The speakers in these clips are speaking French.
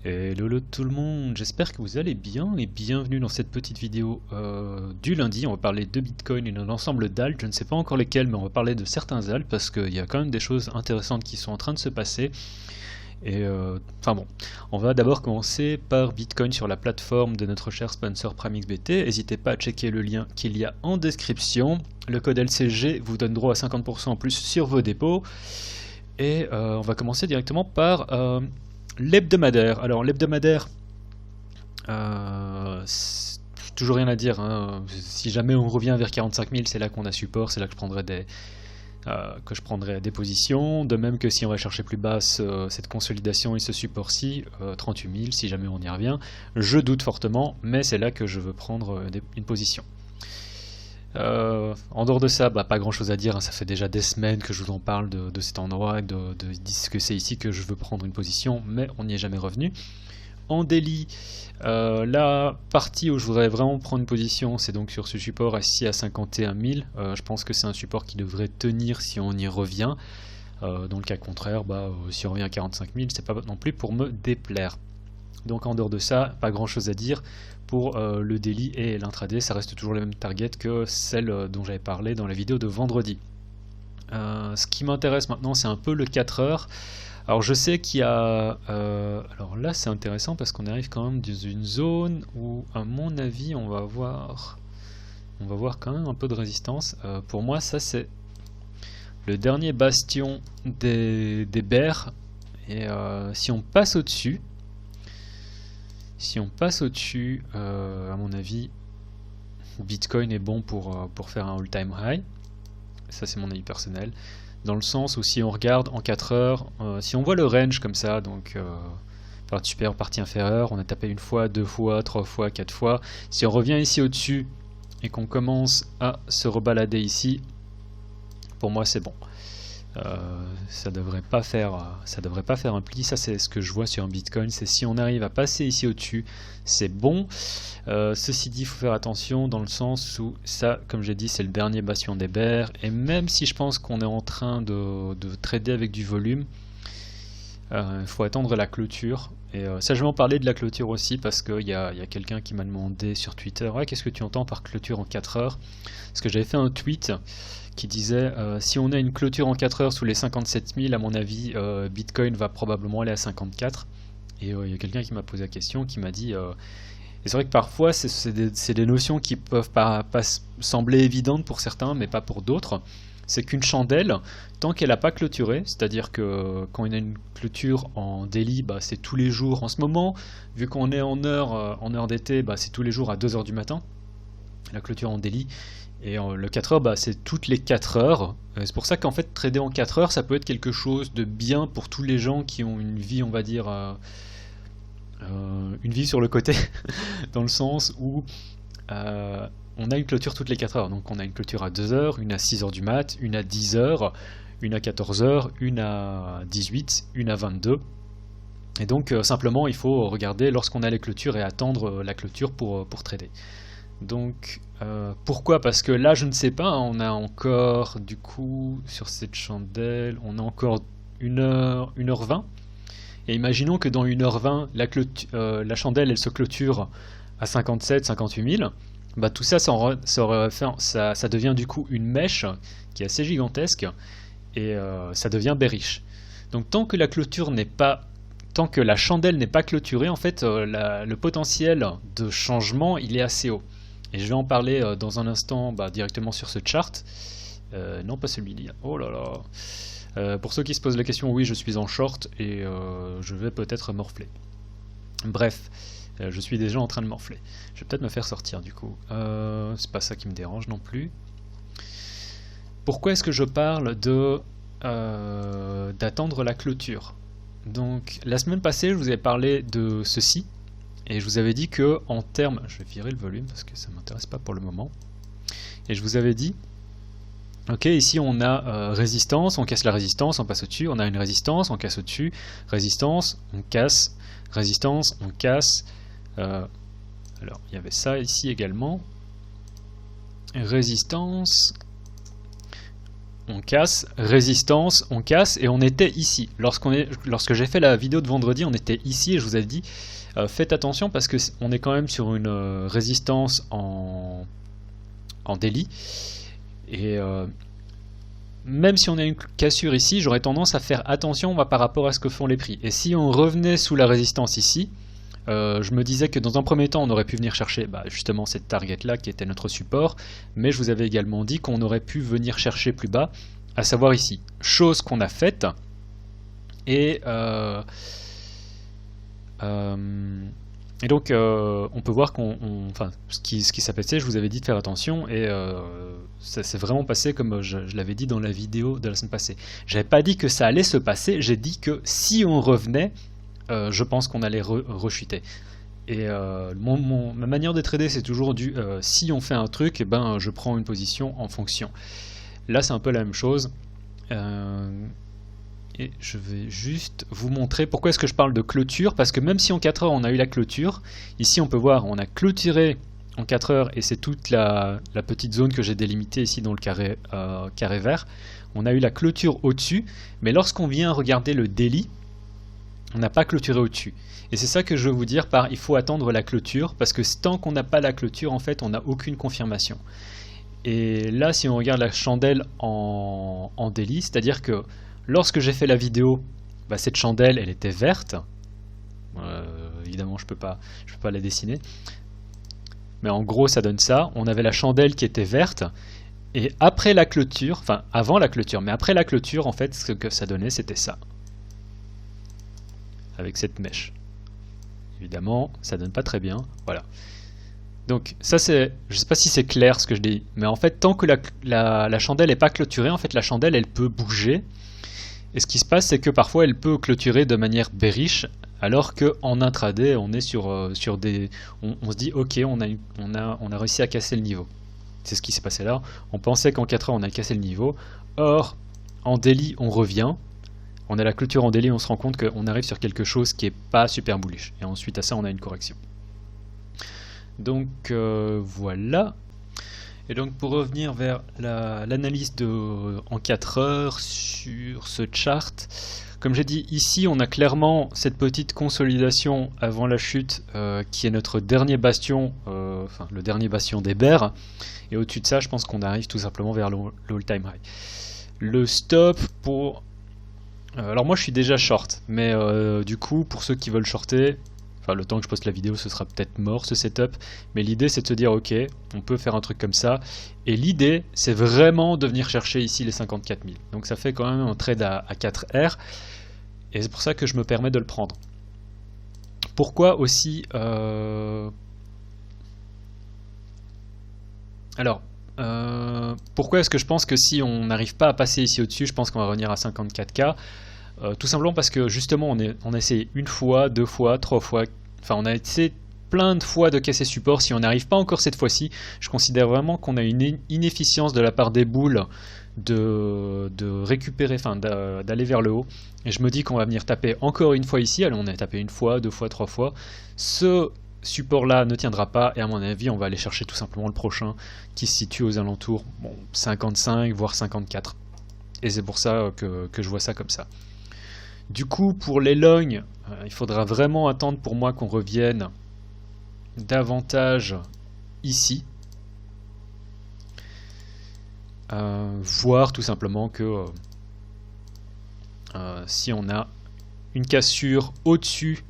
Hello tout le monde, j'espère que vous allez bien et bienvenue dans cette petite vidéo du lundi. On va parler de Bitcoin et d'un ensemble d'alts, je ne sais pas encore lesquels, mais on va parler de certains alts parce qu'il y a quand même des choses intéressantes qui sont en train de se passer. Enfin bon, on va d'abord commencer par Bitcoin sur la plateforme de notre cher sponsor PrimeXBT. N'hésitez pas à checker le lien qu'il y a en description. Le code LCG vous donne droit à 50% en plus sur vos dépôts. Et on va commencer directement par l'hebdomadaire. Alors l'hebdomadaire, toujours rien à dire, hein. Si jamais on revient vers 45 000, c'est là qu'on a support, c'est là que je prendrai des positions. De même que si on va chercher plus basse cette consolidation et ce support-ci, 38 000, si jamais on y revient. Je doute fortement, mais c'est là que je veux prendre une position. En dehors de ça, pas grand chose à dire, hein. Ça fait déjà des semaines que je vous en parle de cet endroit, de que c'est ici que je veux prendre une position, mais on n'y est jamais revenu. En daily, la partie où je voudrais vraiment prendre une position, c'est donc sur ce support ici à 51 000. Je pense que c'est un support qui devrait tenir si on y revient. Dans le cas contraire, si on revient à 45 000, c'est pas non plus pour me déplaire. Donc en dehors de ça, pas grand chose à dire. Pour le daily et l'intraday, ça reste toujours le même target que celle dont j'avais parlé dans la vidéo de vendredi. Ce qui m'intéresse maintenant, c'est un peu le 4 heures. Alors je sais qu'il y a... alors là c'est intéressant parce qu'on arrive quand même dans une zone où, à mon avis, on va voir quand même un peu de résistance. Pour moi, ça c'est le dernier bastion des bears. Et si on passe au-dessus... à mon avis, Bitcoin est bon pour faire un all-time high. Ça, c'est mon avis personnel. Dans le sens où si on regarde en 4 heures, si on voit le range comme ça, donc partie supérieure, partie inférieure, on a tapé une fois, deux fois, trois fois, quatre fois. Si on revient ici au-dessus et qu'on commence à se rebalader ici, pour moi, c'est bon. Ça devrait pas faire un pli. Ça c'est ce que je vois sur un Bitcoin, c'est si on arrive à passer ici au-dessus, c'est bon. Ceci dit, il faut faire attention dans le sens où ça, comme j'ai dit, c'est le dernier bastion des bears, et même si je pense qu'on est en train de trader avec du volume, il faut attendre la clôture. Et ça, je vais en parler de la clôture aussi parce qu'il y a quelqu'un qui m'a demandé sur Twitter, qu'est-ce que tu entends par clôture en 4 heures? Parce que j'avais fait un tweet qui disait si on a une clôture en 4 heures sous les 57 000, à mon avis, Bitcoin va probablement aller à 54. Et il y a quelqu'un qui m'a posé la question, qui m'a dit... et c'est vrai que parfois, c'est des notions qui peuvent pas sembler évidentes pour certains, mais pas pour d'autres. C'est qu'une chandelle, tant qu'elle n'a pas clôturé, c'est-à-dire que quand on a une clôture en daily, c'est tous les jours. En ce moment, vu qu'on est en heure d'été, c'est tous les jours à 2 heures du matin, la clôture en daily. Et le 4 heures, c'est toutes les 4 heures. C'est pour ça qu'en fait, trader en 4 heures, ça peut être quelque chose de bien pour tous les gens qui ont une vie, on va dire, une vie sur le côté, dans le sens où on a une clôture toutes les 4 heures. Donc on a une clôture à 2 heures, une à 6 heures du mat, une à 10 heures, une à 14 heures, une à 18, une à 22. Et donc simplement, il faut regarder lorsqu'on a les clôtures et attendre la clôture pour trader. Donc pourquoi? Parce que là je ne sais pas, on a encore du coup sur cette chandelle, on a encore 1h20, et imaginons que dans 1h20 la chandelle elle se clôture à 57-58 000, tout ça ça devient du coup une mèche qui est assez gigantesque, et ça devient bearish. Donc tant que la chandelle n'est pas clôturée, en fait le potentiel de changement il est assez haut. Et je vais en parler dans un instant directement sur ce chart. Non, pas celui-là. Oh là là. Pour ceux qui se posent la question, oui, je suis en short et je vais peut-être morfler. Bref, je suis déjà en train de morfler. Je vais peut-être me faire sortir du coup. C'est pas ça qui me dérange non plus. Pourquoi est-ce que je parle d'attendre la clôture? Donc, la semaine passée, je vous ai parlé de ceci. Et je vous avais dit que en termes... Je vais virer le volume parce que ça ne m'intéresse pas pour le moment. Et je vous avais dit... Ok, ici on a résistance, on casse la résistance, on passe au-dessus. On a une résistance, on casse au-dessus. Résistance, on casse. Résistance, on casse. Alors, il y avait ça ici également. Résistance. on casse, résistance, on casse, et on était ici. Lorsque j'ai fait la vidéo de vendredi, on était ici, et je vous avais dit, faites attention parce que on est quand même sur une résistance en daily, et même si on a une cassure ici, j'aurais tendance à faire attention par rapport à ce que font les prix. Et si on revenait sous la résistance ici, je me disais que dans un premier temps on aurait pu venir chercher justement cette target là qui était notre support, mais je vous avais également dit qu'on aurait pu venir chercher plus bas, à savoir ici, chose qu'on a faite. Et donc on peut voir ce qui s'est passé, je vous avais dit de faire attention, et ça s'est vraiment passé comme je l'avais dit dans la vidéo de la semaine passée. J'avais pas dit que ça allait se passer, j'ai dit que si on revenait, je pense qu'on allait rechuter. Et ma manière de trader, c'est toujours si on fait un truc, et ben, je prends une position en fonction. Là, c'est un peu la même chose. Et je vais juste vous montrer pourquoi est-ce que je parle de clôture, parce que même si en 4 heures on a eu la clôture, ici on peut voir on a clôturé en 4 heures, et c'est toute la petite zone que j'ai délimitée ici dans le carré vert. On a eu la clôture au-dessus, mais lorsqu'on vient regarder le daily, on n'a pas clôturé au-dessus. Et c'est ça que je veux vous dire par il faut attendre la clôture, parce que tant qu'on n'a pas la clôture, en fait, on n'a aucune confirmation. Et là, si on regarde la chandelle en daily, c'est-à-dire que lorsque j'ai fait la vidéo, cette chandelle, elle était verte. Évidemment, je peux pas la dessiner. Mais en gros, ça donne ça. On avait la chandelle qui était verte. Et après la clôture, enfin avant la clôture, mais après la clôture, en fait, ce que ça donnait, c'était ça. Avec cette mèche. Évidemment, ça donne pas très bien. Voilà. Donc ça c'est, je sais pas si c'est clair ce que je dis, mais en fait tant que la chandelle n'est pas clôturée, en fait la chandelle elle peut bouger. Et ce qui se passe c'est que parfois elle peut clôturer de manière bearish, alors qu'en intraday on est sur des, on se dit ok on a réussi à casser le niveau. C'est ce qui s'est passé là. On pensait qu'en 4 heures on a cassé le niveau. Or en daily on revient. On a la clôture en daily, on se rend compte qu'on arrive sur quelque chose qui n'est pas super bullish. Et ensuite à ça, on a une correction. Donc voilà. Et donc pour revenir vers l'analyse en 4 heures sur ce chart, comme j'ai dit ici, on a clairement cette petite consolidation avant la chute qui est notre dernier bastion, le dernier bastion des bears. Et au-dessus de ça, je pense qu'on arrive tout simplement vers le all-time high. Le stop pour... alors moi je suis déjà short, mais du coup pour ceux qui veulent shorter, le temps que je poste la vidéo ce sera peut-être mort ce setup, mais l'idée c'est de se dire ok, on peut faire un truc comme ça, et l'idée c'est vraiment de venir chercher ici les 54 000, donc ça fait quand même un trade à 4R, et c'est pour ça que je me permets de le prendre. Pourquoi aussi alors pourquoi est-ce que je pense que si on n'arrive pas à passer ici au-dessus, je pense qu'on va revenir à 54K? Tout simplement parce que justement on a essayé une fois, deux fois, trois fois, enfin on a essayé plein de fois de casser support. Si on n'arrive pas encore cette fois-ci, je considère vraiment qu'on a une inefficience de la part des boules de récupérer, d'aller vers le haut, et je me dis qu'on va venir taper encore une fois ici. Alors on a tapé une fois, deux fois, trois fois, ce support là ne tiendra pas, et à mon avis on va aller chercher tout simplement le prochain qui se situe aux alentours 55 voire 54, et c'est pour ça que je vois ça comme ça. Du coup pour les longs, il faudra vraiment attendre pour moi qu'on revienne davantage ici, voir tout simplement que si on a une cassure au-dessus,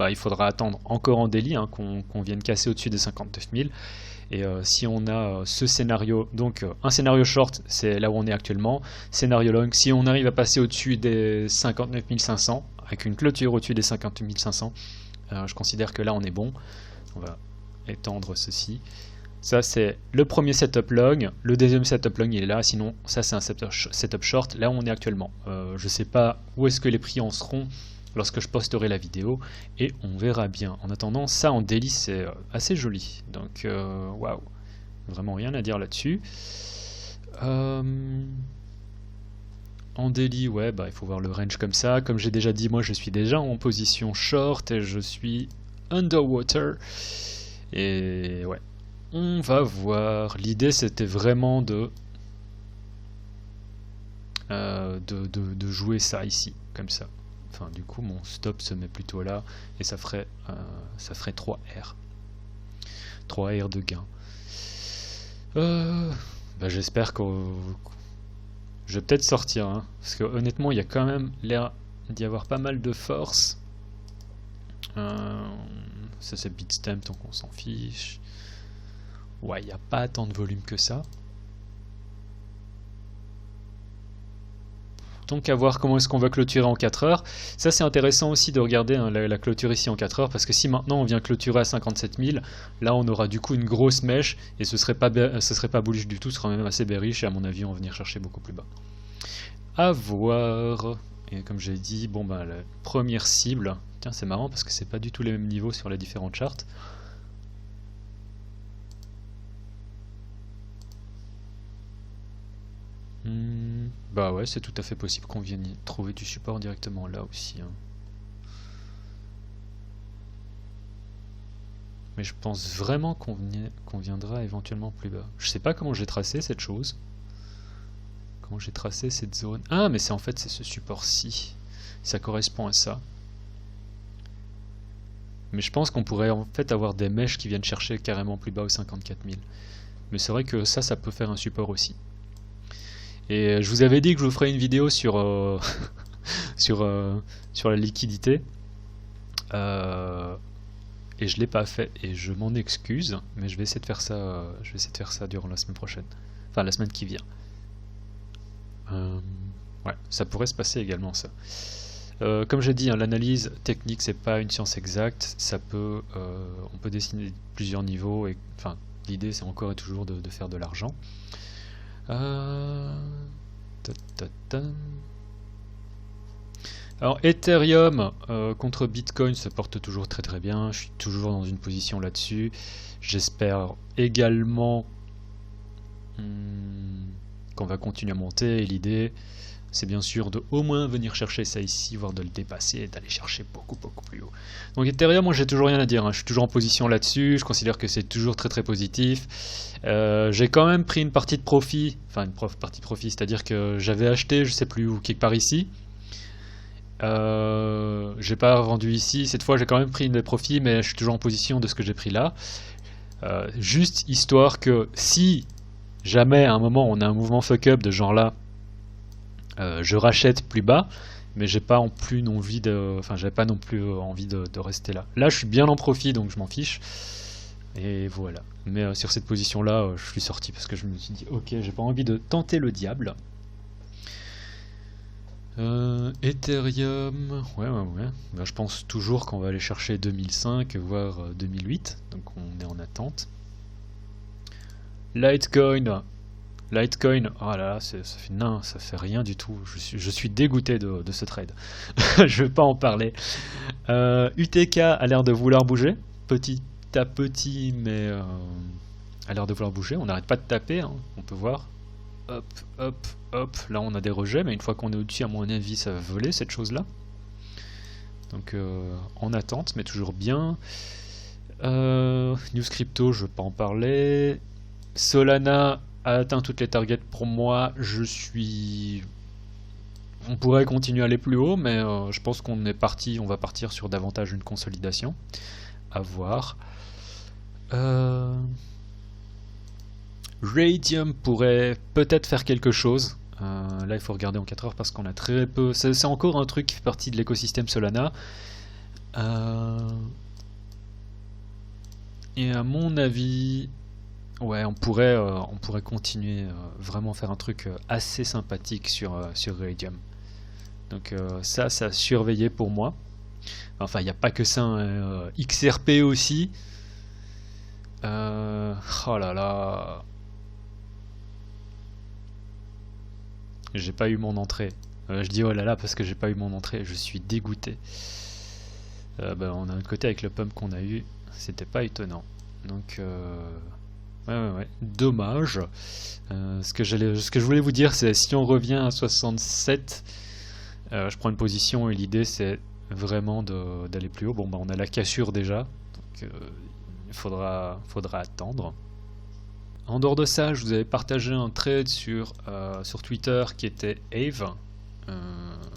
il faudra attendre encore en daily qu'on vienne casser au-dessus des 59 000. Et si on a ce scénario, donc un scénario short, c'est là où on est actuellement. Scénario long, si on arrive à passer au-dessus des 59 500, avec une clôture au-dessus des 58 500, je considère que là on est bon. On va étendre ceci. Ça c'est le premier setup long, le deuxième setup long il est là, sinon ça c'est un setup short, là où on est actuellement. Je ne sais pas où est-ce que les prix en seront lorsque je posterai la vidéo, et on verra bien. En attendant, ça en daily c'est assez joli, donc waouh, vraiment rien à dire là-dessus. En daily, ouais, il faut voir le range comme ça. Comme j'ai déjà dit, moi je suis déjà en position short et je suis underwater, et ouais, on va voir. L'idée c'était vraiment de de jouer ça ici, comme ça. Enfin, du coup, mon stop se met plutôt là, et ça ferait 3 R. 3 R de gain. Bah, j'espère que je vais peut-être sortir, hein, parce que honnêtement, il y a quand même l'air d'y avoir pas mal de force. Ça c'est Bitstamp, donc on s'en fiche. Ouais, il n'y a pas tant de volume que ça. Donc à voir comment est-ce qu'on va clôturer en 4 heures. Ça c'est intéressant aussi de regarder hein, la clôture ici en 4 heures, parce que si maintenant on vient clôturer à 57 000, là on aura du coup une grosse mèche, et ce serait pas bullish du tout, ce sera même assez bearish, et à mon avis on va venir chercher beaucoup plus bas. À voir. Et comme j'ai dit, bon bah la première cible, tiens c'est marrant parce que c'est pas du tout les mêmes niveaux sur les différentes charts. Bah ouais, c'est tout à fait possible qu'on vienne trouver du support directement là aussi. Hein. Mais je pense vraiment qu'on viendra éventuellement plus bas. Je sais pas comment j'ai tracé cette chose. Comment j'ai tracé cette zone. Ah, mais c'est en fait c'est ce support-ci. Ça correspond à ça. Mais je pense qu'on pourrait en fait avoir des mèches qui viennent chercher carrément plus bas aux 54 000. Mais c'est vrai que ça peut faire un support aussi. Et je vous avais dit que je vous ferais une vidéo sur sur la liquidité. Et je l'ai pas fait et je m'en excuse, mais je vais essayer de faire ça, durant la semaine prochaine. Enfin la semaine qui vient. Ouais, ça pourrait se passer également ça. Comme j'ai dit, hein, l'analyse technique c'est pas une science exacte, on peut dessiner plusieurs niveaux et enfin l'idée c'est encore et toujours de faire de l'argent. Alors Ethereum contre Bitcoin se porte toujours très très bien, je suis toujours dans une position là-dessus. J'espère également qu'on va continuer à monter, et l'idée c'est bien sûr de au moins venir chercher ça ici, voire de le dépasser et d'aller chercher beaucoup plus haut. Donc Ethereum, moi j'ai toujours rien à dire, hein. Je suis toujours en position là-dessus, je considère que c'est toujours très très positif. J'ai quand même pris une partie de profit, enfin une partie de profit, c'est-à-dire que j'avais acheté, je sais plus où, quelque part ici. J'ai pas vendu ici, cette fois j'ai quand même pris des profits, mais je suis toujours en position de ce que j'ai pris là. Juste histoire que si jamais à un moment on a un mouvement fuck-up de genre là, je rachète plus bas, mais j'ai pas envie j'avais pas non plus envie de rester là. Là, je suis bien en profit, donc je m'en fiche. Et voilà. Mais sur cette position-là, je suis sorti parce que je me suis dit, ok, j'ai pas envie de tenter le diable. Ethereum, ouais. Ben, je pense toujours qu'on va aller chercher 2005, voire 2008, donc on est en attente. Litecoin, oh là là, ça fait rien du tout. Je suis dégoûté de ce trade. Je vais pas en parler. UTK a l'air de vouloir bouger, petit à petit, mais a l'air de vouloir bouger. On n'arrête pas de taper, hein. On peut voir. Hop, hop, hop. Là, on a des rejets, mais une fois qu'on est au-dessus, à mon avis, ça va voler cette chose-là. Donc, en attente, mais toujours bien. News Crypto, je ne veux pas en parler. Solana a atteint toutes les targets pour moi. On pourrait continuer à aller plus haut, mais je pense qu'on va partir sur davantage une consolidation. À voir. Raydium pourrait peut-être faire quelque chose. Là, il faut regarder en 4 heures parce qu'on a très peu. C'est encore un truc qui fait partie de l'écosystème Solana. Et à mon avis, ouais, on pourrait continuer vraiment faire un truc assez sympathique sur Raydium. Donc ça a surveillé pour moi. Enfin, il n'y a pas que ça, hein, XRP aussi. Oh là là. J'ai pas eu mon entrée. Je dis oh là là parce que j'ai pas eu mon entrée. Je suis dégoûté. On a un côté avec le pump qu'on a eu. C'était pas étonnant. Donc, ouais. Dommage. Ce que je voulais vous dire, c'est si on revient à 67, je prends une position et l'idée c'est vraiment d'aller plus haut. Bon, on a la cassure déjà. Donc, il faudra attendre. En dehors de ça, je vous avais partagé un trade sur Twitter qui était Ave.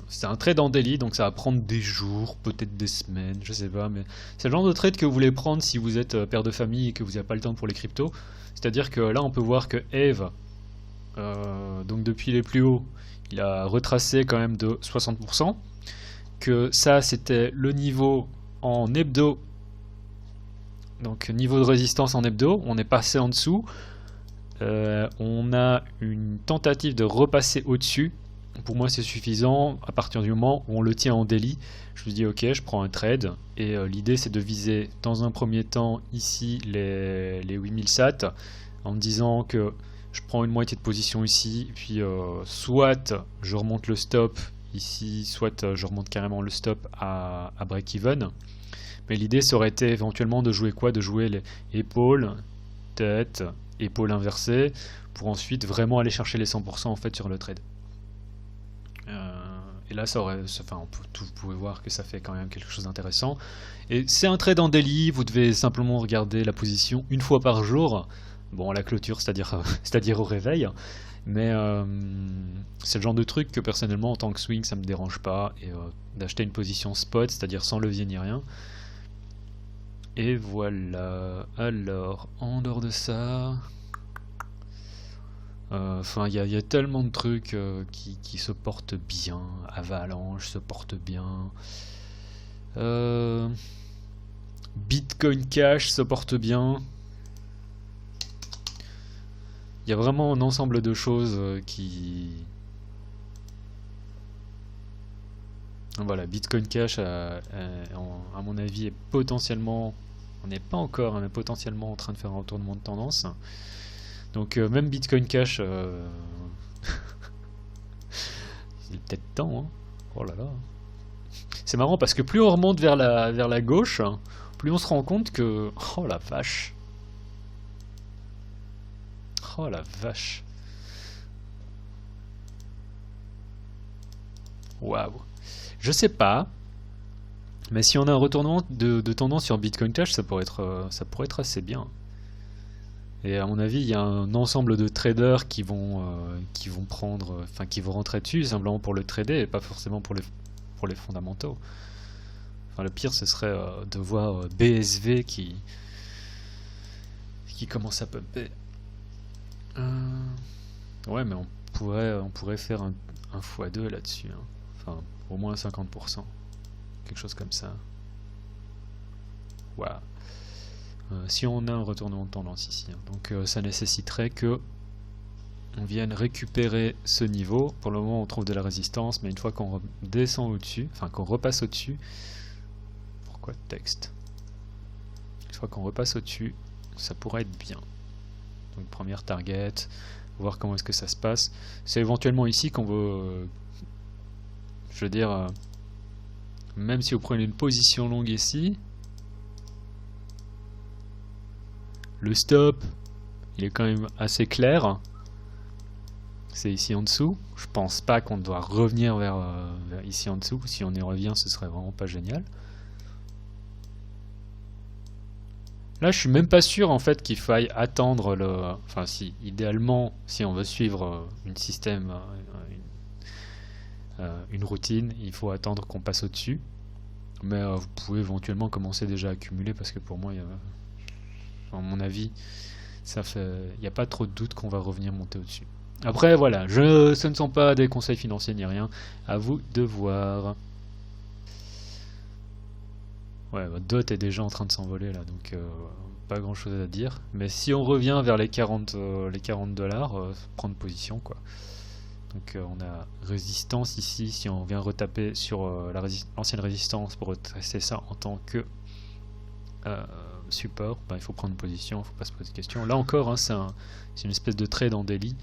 C'est un trade en daily, donc ça va prendre des jours, peut-être des semaines, je sais pas, mais c'est le genre de trade que vous voulez prendre si vous êtes père de famille et que vous n'avez pas le temps pour les cryptos. C'est-à-dire que là, on peut voir que Ave, donc depuis les plus hauts, il a retracé quand même de 60%, que ça c'était le niveau en hebdo, donc niveau de résistance en hebdo, on est passé en dessous, on a une tentative de repasser au-dessus. Pour moi c'est suffisant à partir du moment où on le tient en daily. Je me dis ok, je prends un trade et l'idée c'est de viser dans un premier temps ici les 8000 sats en me disant que je prends une moitié de position ici, puis soit je remonte le stop ici, soit je remonte carrément le stop à break-even. Mais l'idée ça aurait été éventuellement de jouer quoi? De jouer les épaules, tête, épaule inversée, pour ensuite vraiment aller chercher les 100% en fait sur le trade. Et là, ça aurait, enfin, vous pouvez voir que ça fait quand même quelque chose d'intéressant. Et c'est un trade en daily, vous devez simplement regarder la position une fois par jour. Bon, à la clôture, c'est-à-dire au réveil. Mais c'est le genre de truc que personnellement, en tant que swing, ça me dérange pas. Et d'acheter une position spot, c'est-à-dire sans levier ni rien. Et voilà. Alors, en dehors de ça... Enfin, il y a tellement de trucs qui se portent bien. Avalanche se porte bien. Bitcoin Cash se porte bien. Il y a vraiment un ensemble de choses qui... Voilà, Bitcoin Cash, à mon avis, est potentiellement... On n'est pas encore, mais potentiellement en train de faire un retournement de tendance. Donc même Bitcoin Cash, il est peut-être temps, hein. Oh là là. C'est marrant parce que plus on remonte vers la gauche, plus on se rend compte que... Oh la vache. Oh la vache. Waouh. Je sais pas, mais si on a un retournement de tendance sur Bitcoin Cash, ça pourrait être assez bien. Et à mon avis, il y a un ensemble de traders qui vont prendre, enfin qui vont rentrer dessus simplement pour le trader et pas forcément pour les fondamentaux. Enfin, le pire, ce serait de voir BSV qui commence à pumper. Ouais, mais on pourrait faire un x2 là-dessus, hein. Enfin, au moins 50%, quelque chose comme ça. Waouh. Si on a un retournement de tendance ici, hein. Donc ça nécessiterait que on vienne récupérer ce niveau. Pour le moment on trouve de la résistance, mais une fois qu'on descend au-dessus, enfin qu'on repasse au-dessus, pourquoi texte? Une fois qu'on repasse au-dessus, ça pourrait être bien. Donc première target, voir comment est-ce que ça se passe. C'est éventuellement ici qu'on veut, je veux dire, même si vous prenez une position longue ici, le stop, il est quand même assez clair. C'est ici en dessous. Je pense pas qu'on doit revenir vers ici en dessous. Si on y revient, ce serait vraiment pas génial. Là, je suis même pas sûr en fait qu'il faille attendre le. Enfin, si idéalement, si on veut suivre une routine, il faut attendre qu'on passe au-dessus. Mais vous pouvez éventuellement commencer déjà à accumuler parce que pour moi, à mon avis, il n'y a pas trop de doute qu'on va revenir monter au-dessus. Après, voilà, ce ne sont pas des conseils financiers ni rien. À vous de voir. Ouais, votre dot est déjà en train de s'envoler là, donc pas grand chose à dire. Mais si on revient vers les 40 $, prendre position quoi. Donc on a résistance ici, si on vient retaper sur l'ancienne résistance pour retester ça en tant que support, il faut prendre position, il ne faut pas se poser de questions. Là encore, hein, c'est une espèce de trade en daily,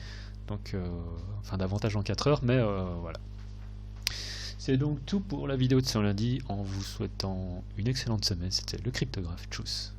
donc enfin davantage en 4 heures, mais voilà. C'est donc tout pour la vidéo de ce lundi, en vous souhaitant une excellente semaine. C'était le cryptographe. Tchuss.